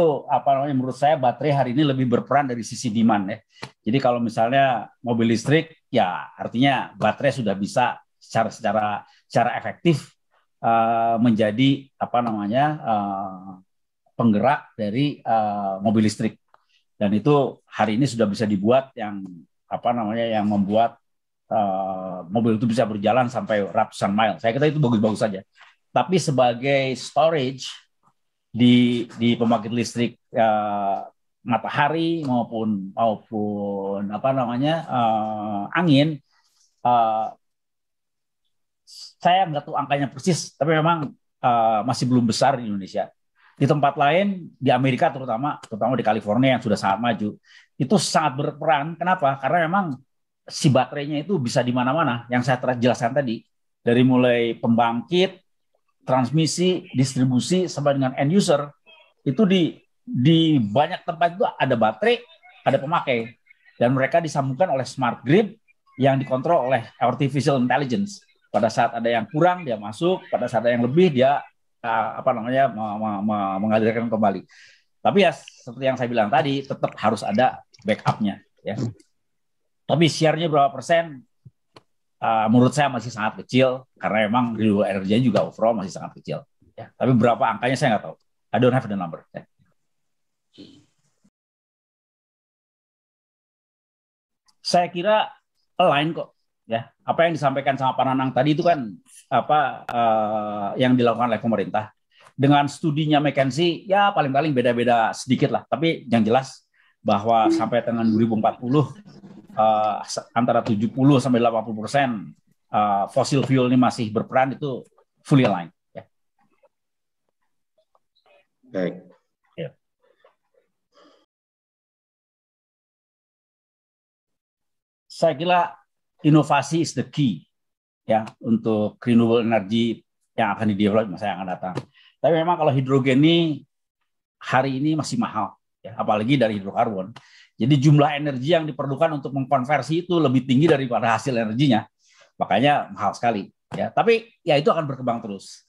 menurut saya baterai hari ini lebih berperan dari sisi demand ya. Jadi kalau misalnya mobil listrik ya artinya baterai sudah bisa secara efektif menjadi penggerak dari mobil listrik, dan itu hari ini sudah bisa dibuat yang membuat mobil itu bisa berjalan sampai ratusan mile. Saya kira itu bagus-bagus saja. Tapi sebagai storage di pembangkit listrik matahari maupun angin, saya nggak tahu angkanya persis, tapi memang masih belum besar di Indonesia. Di tempat lain, di Amerika terutama di California yang sudah sangat maju, itu sangat berperan. Kenapa? Karena memang si baterainya itu bisa di mana-mana. Yang saya jelaskan tadi, dari mulai pembangkit, transmisi, distribusi, sampai dengan end user, itu di banyak tempat itu ada baterai, ada pemakai. Dan mereka disambungkan oleh smart grid yang dikontrol oleh artificial intelligence. Pada saat ada yang kurang, dia masuk. Pada saat ada yang lebih, dia mengalirkan kembali. Tapi ya seperti yang saya bilang tadi, tetap harus ada backupnya. Ya. Tapi share-nya berapa persen? Menurut saya masih sangat kecil karena memang renewable energy juga overall masih sangat kecil. Ya. Tapi berapa angkanya saya nggak tahu. I don't have the number. Ya. Saya kira align kok. Ya, apa yang disampaikan sama Pak Nanang tadi itu kan yang dilakukan oleh pemerintah. Dengan studinya McKinsey, ya paling-paling beda-beda sedikit lah. Tapi yang jelas bahwa sampai dengan 2040 antara 70 sampai 80% fossil fuel ini masih berperan, itu fully aligned. Ya. Baik. Ya. Saya kira inovasi is the key ya untuk renewable energy yang akan di-develop masa yang akan datang. Tapi memang kalau hidrogen ini hari ini masih mahal, ya, apalagi dari hidrokarbon. Jadi jumlah energi yang diperlukan untuk mengkonversi itu lebih tinggi daripada hasil energinya, makanya mahal sekali. Ya, tapi ya itu akan berkembang terus.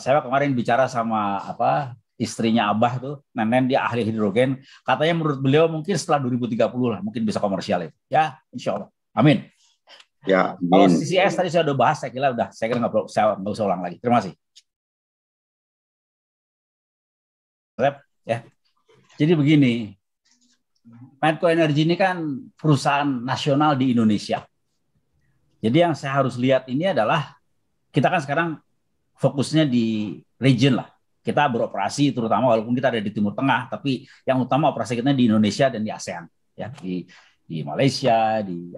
Saya kemarin bicara sama istrinya Abah tuh, Nenen, dia ahli hidrogen. Katanya menurut beliau mungkin setelah 2030 lah, mungkin bisa komersial itu. Ya, insya Allah. Amin. Ya, kalau CCS tadi saya udah bahas, saya kira nggak usah ulang lagi. Terima kasih. Ya, jadi begini, Medco Energy ini kan perusahaan nasional di Indonesia. Jadi yang saya harus lihat ini adalah kita kan sekarang fokusnya di region lah. Kita beroperasi terutama walaupun kita ada di Timur Tengah, tapi yang utama operasi kita di Indonesia dan di ASEAN, ya, di Malaysia, di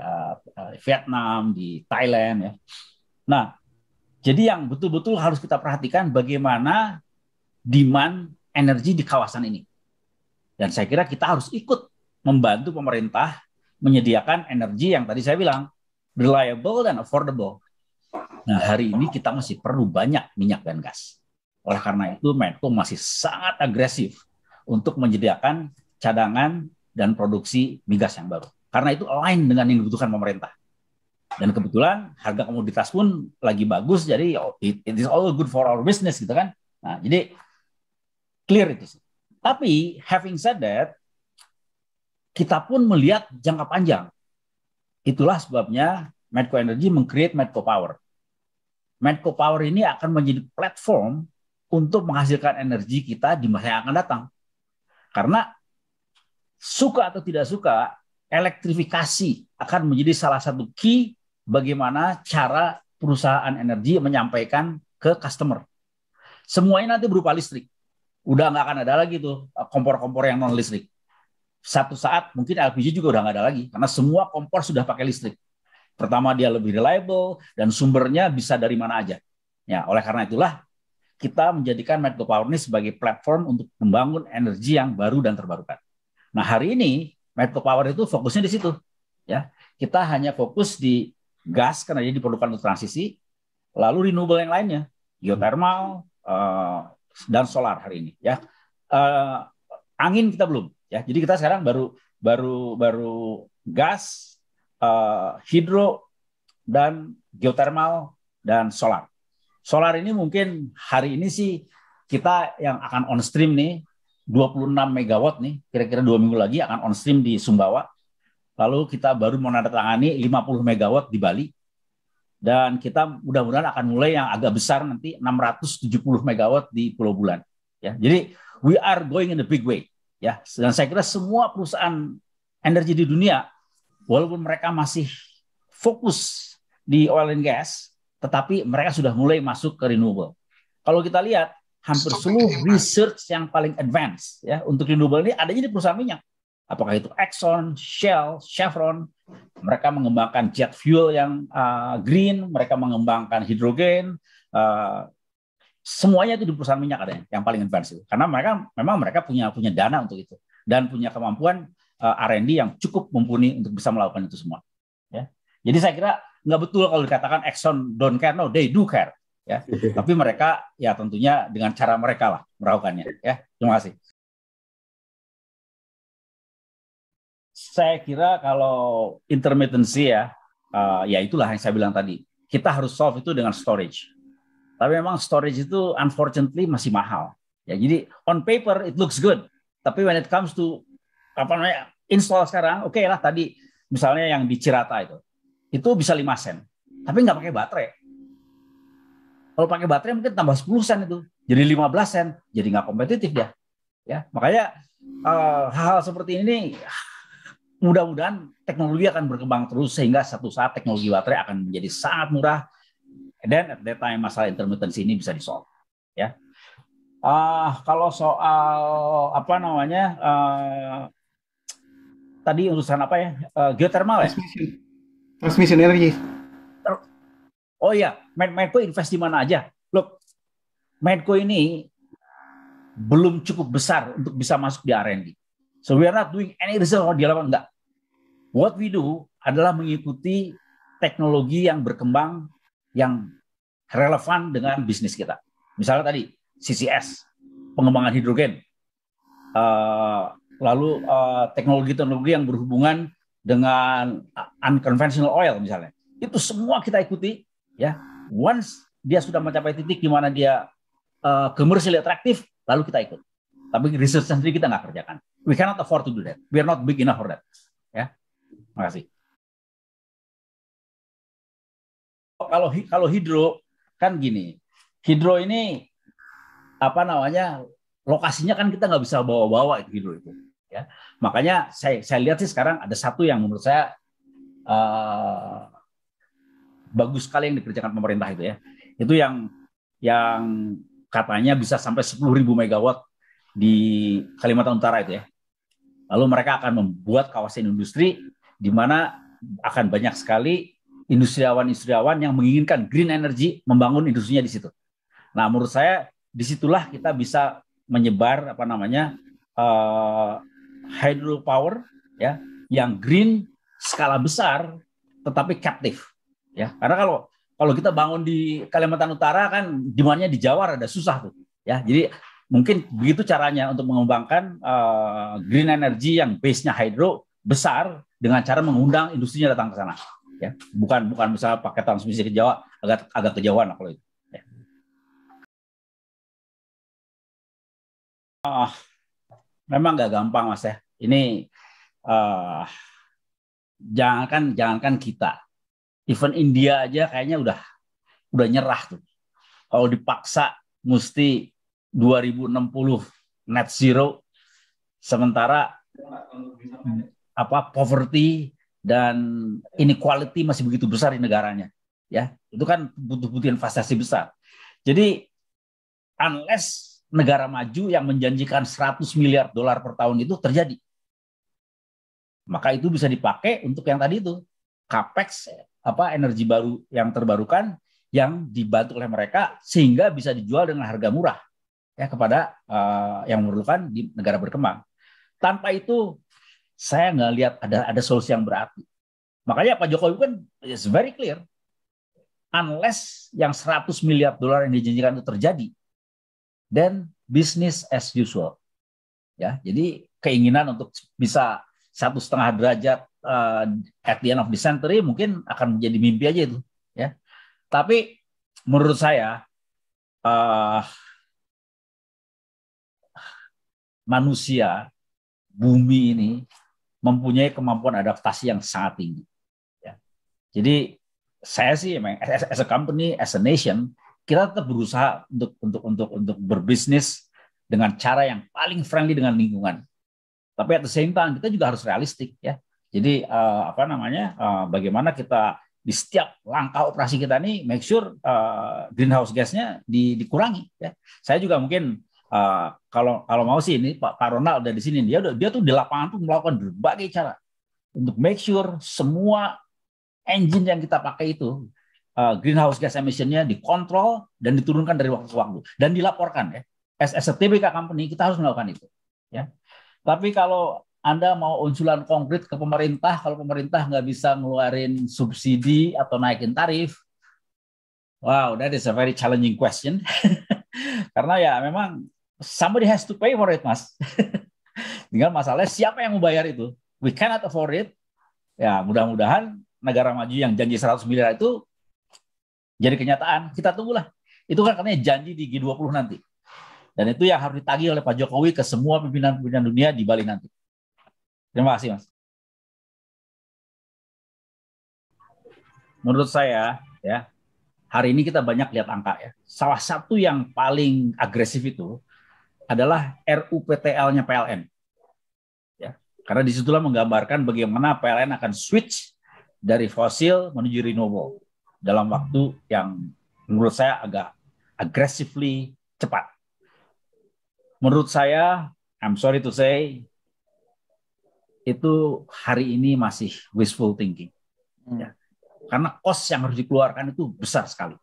Vietnam, di Thailand, ya. Nah, jadi yang betul-betul harus kita perhatikan bagaimana demand energi di kawasan ini. Dan saya kira kita harus ikut membantu pemerintah menyediakan energi yang tadi saya bilang reliable dan affordable. Nah, hari ini kita masih perlu banyak minyak dan gas. Oleh karena itu, Medco masih sangat agresif untuk menyediakan cadangan dan produksi migas yang baru. Karena itu align dengan yang dibutuhkan pemerintah. Dan kebetulan harga komoditas pun lagi bagus, jadi it is all good for our business gitu kan. Nah, jadi clear itu. Tapi having said that, kita pun melihat jangka panjang. Itulah sebabnya Medco Energy meng-create Medco Power. Medco Power ini akan menjadi platform untuk menghasilkan energi kita di masa yang akan datang. Karena suka atau tidak suka, elektrifikasi akan menjadi salah satu key bagaimana cara perusahaan energi menyampaikan ke customer. Semuanya nanti berupa listrik. Udah nggak akan ada lagi tuh kompor-kompor yang non listrik. Satu saat mungkin LPG juga udah nggak ada lagi karena semua kompor sudah pakai listrik. Pertama, dia lebih reliable dan sumbernya bisa dari mana aja. Ya, oleh karena itulah kita menjadikan Medco Power ini sebagai platform untuk membangun energi yang baru dan terbarukan. Nah, hari ini Medco Power itu fokusnya di situ. Ya, kita hanya fokus di gas karena dia diperlukan untuk transisi, lalu renewable yang lainnya, geothermal dan solar hari ini. Ya, angin kita belum. Ya, jadi kita sekarang baru gas, hidro dan geothermal dan solar. Solar ini mungkin hari ini sih kita yang akan on stream nih 26 megawatt nih, kira-kira 2 minggu lagi akan on stream di Sumbawa. Lalu kita baru menandatangani 50 megawatt di Bali. Dan kita mudah-mudahan akan mulai yang agak besar nanti 670 megawatt di Pulau Bulan. Ya, jadi we are going in a big way. Ya, dan saya kira semua perusahaan energi di dunia, walaupun mereka masih fokus di oil and gas, tetapi mereka sudah mulai masuk ke renewable. Kalau kita lihat, hampir seluruh research yang paling advance ya untuk renewable ini adanya di perusahaan minyak. Apakah itu Exxon, Shell, Chevron, mereka mengembangkan jet fuel yang green, mereka mengembangkan hidrogen, semuanya itu di perusahaan minyak ada yang paling advance itu. Karena mereka punya dana untuk itu dan punya kemampuan R&D yang cukup mumpuni untuk bisa melakukan itu semua. Ya. Jadi saya kira nggak betul kalau dikatakan Exxon don't care, no, they do care. Ya. Tapi mereka ya tentunya dengan cara mereka lah melakukannya. Ya. Terima kasih. Saya kira kalau intermittency ya itulah yang saya bilang tadi. Kita harus solve itu dengan storage. Tapi memang storage itu unfortunately masih mahal. Ya, jadi on paper it looks good. Tapi when it comes to install sekarang, oke lah tadi misalnya yang di Cirata itu bisa 5 sen. Tapi nggak pakai baterai. Kalau pakai baterai mungkin tambah 10 sen itu. Jadi 15 sen. Jadi nggak kompetitif dia. Ya, makanya hal-hal seperti ini mudah-mudahan teknologi akan berkembang terus sehingga satu saat teknologi baterai akan menjadi sangat murah. Dan at that time masalah intermittency ini bisa di-solve. Ya. Kalau soal tadi urusan apa ya? Geothermal ya? Transmission energy. Oh iya, Medco invest di mana aja? Look, Medco ini belum cukup besar untuk bisa masuk di R&D. So we are not doing any research di lapangan, enggak. What we do adalah mengikuti teknologi yang berkembang yang relevan dengan bisnis kita. Misalnya tadi CCS, pengembangan hidrogen, lalu teknologi-teknologi yang berhubungan dengan unconventional oil misalnya. Itu semua kita ikuti, ya. Once dia sudah mencapai titik di mana dia commercially attractive, lalu kita ikut. Tapi research sendiri kita nggak kerjakan. We cannot afford to do that. We are not big enough for that. Ya, terima kasih. Kalau hidro kan gini, hidro ini lokasinya kan kita nggak bisa bawa-bawa itu hidro itu, ya. Makanya saya lihat sih sekarang ada satu yang menurut saya bagus sekali yang dikerjakan pemerintah itu ya. Itu yang katanya bisa sampai 10.000 megawatt di Kalimantan Utara itu ya. Lalu mereka akan membuat kawasan industri di mana akan banyak sekali industriawan yang menginginkan green energy membangun industrinya di situ. Nah, menurut saya disitulah kita bisa menyebar hydropower ya yang green skala besar tetapi captive ya. Karena kalau kita bangun di Kalimantan Utara kan demand-nya di Jawa ada susah tuh ya. Jadi mungkin begitu caranya untuk mengembangkan green energy yang base-nya hydro besar dengan cara mengundang industrinya datang ke sana. Ya, bukan misalnya pakai transmisi ke Jawa agak kejauhan lah kalau itu. Ya. Memang nggak gampang Mas ya. Ini jangankan kita, even India aja kayaknya udah nyerah tuh. Kalau dipaksa mesti 2060 net zero, sementara poverty dan inequality masih begitu besar di negaranya, ya. Itu kan butuh investasi besar. Jadi unless negara maju yang menjanjikan $100 miliar per tahun itu terjadi, maka itu bisa dipakai untuk yang tadi itu capex energi baru yang terbarukan yang dibantu oleh mereka sehingga bisa dijual dengan harga murah ya kepada yang memerlukan di negara berkembang. Tanpa itu saya nggak lihat ada solusi yang berarti. Makanya Pak Jokowi kan is very clear, unless yang $100 miliar yang dijanjikan itu terjadi, then business as usual. Ya, jadi keinginan untuk bisa 1,5 derajat at the end of the century mungkin akan menjadi mimpi aja itu. Ya, tapi menurut saya manusia bumi ini mempunyai kemampuan adaptasi yang sangat tinggi. Ya. Jadi saya sih as a company, as a nation, kita tetap berusaha untuk berbisnis dengan cara yang paling friendly dengan lingkungan. Tapi at the same time kita juga harus realistik ya. Jadi bagaimana kita di setiap langkah operasi kita nih make sure greenhouse gasnya dikurangi ya. Saya juga mungkin kalau mau sih ini Pak Ronald udah di sini, dia tuh di lapangan tuh melakukan berbagai cara untuk make sure semua engine yang kita pakai itu greenhouse gas emission-nya dikontrol dan diturunkan dari waktu ke waktu dan dilaporkan ya. As a TBK company kita harus melakukan itu ya. Tapi kalau Anda mau usulan konkret ke pemerintah, kalau pemerintah nggak bisa ngeluarin subsidi atau naikin tarif, wow, that is a very challenging question. Karena ya memang somebody has to pay for it, Mas. Tinggal masalahnya siapa yang mau bayar itu. We cannot afford it. Ya, mudah-mudahan negara maju yang janji 100 miliar itu jadi kenyataan. Kita tunggulah. Itu kan katanya janji di G20 nanti. Dan itu yang harus ditagih oleh Pak Jokowi ke semua pimpinan-pimpinan dunia di Bali nanti. Terima kasih, Mas. Menurut saya, ya, hari ini kita banyak lihat angka ya. Salah satu yang paling agresif itu adalah RUPTL-nya PLN. Ya, karena disitulah menggambarkan bagaimana PLN akan switch dari fosil menuju renewable dalam waktu yang menurut saya agak aggressively cepat. Menurut saya, I'm sorry to say, itu hari ini masih wishful thinking. Ya. Karena cost yang harus dikeluarkan itu besar sekali.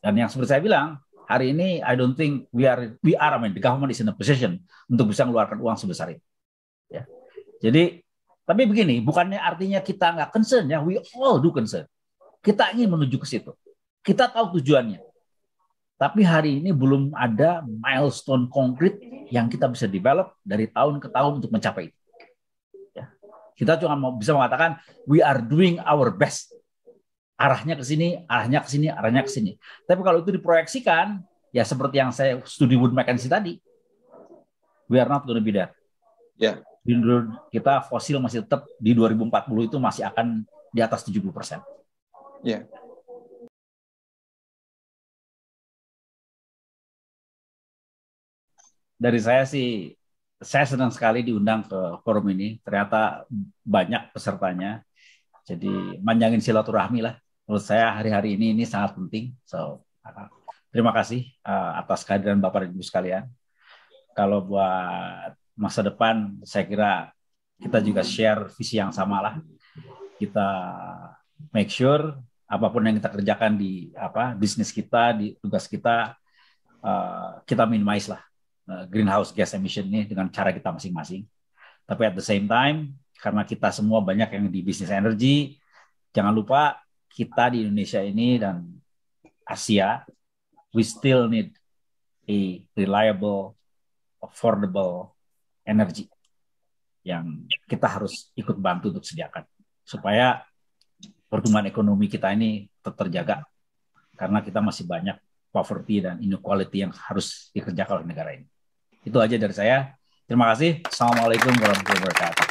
Dan yang seperti saya bilang, hari ini I don't think the government is in a position untuk bisa mengeluarkan uang sebesar itu. Ya. Jadi, tapi begini, bukannya artinya kita nggak concern ya, we all do concern. Kita ingin menuju ke situ. Kita tahu tujuannya. Tapi hari ini belum ada milestone konkret yang kita bisa develop dari tahun ke tahun untuk mencapai itu. Ya. Kita cuma bisa mengatakan we are doing our best. Arahnya ke sini, arahnya ke sini, arahnya ke sini. Tapi kalau itu diproyeksikan, ya seperti yang saya studi Wood Mackenzie tadi, we are not going to be there. Ya. Kita fosil masih tetap di 2040 itu masih akan di atas 70%. Ya. Dari saya sih, saya senang sekali diundang ke forum ini. Ternyata banyak pesertanya. Jadi manjangin silaturahmi lah. Menurut saya hari-hari ini sangat penting. So, terima kasih atas kehadiran Bapak dan Ibu sekalian. Kalau buat masa depan, saya kira kita juga share visi yang sama lah. Kita make sure apapun yang kita kerjakan di bisnis kita, di tugas kita, kita minimize lah greenhouse gas emission ini dengan cara kita masing-masing. Tapi at the same time, karena kita semua banyak yang di bisnis energi, jangan lupa kita di Indonesia ini dan Asia, we still need a reliable, affordable energy yang kita harus ikut bantu untuk sediakan supaya pertumbuhan ekonomi kita ini tetap terjaga karena kita masih banyak poverty dan inequality yang harus dikerjakan oleh negara ini. Itu aja dari saya. Terima kasih. Assalamualaikum warahmatullahi wabarakatuh.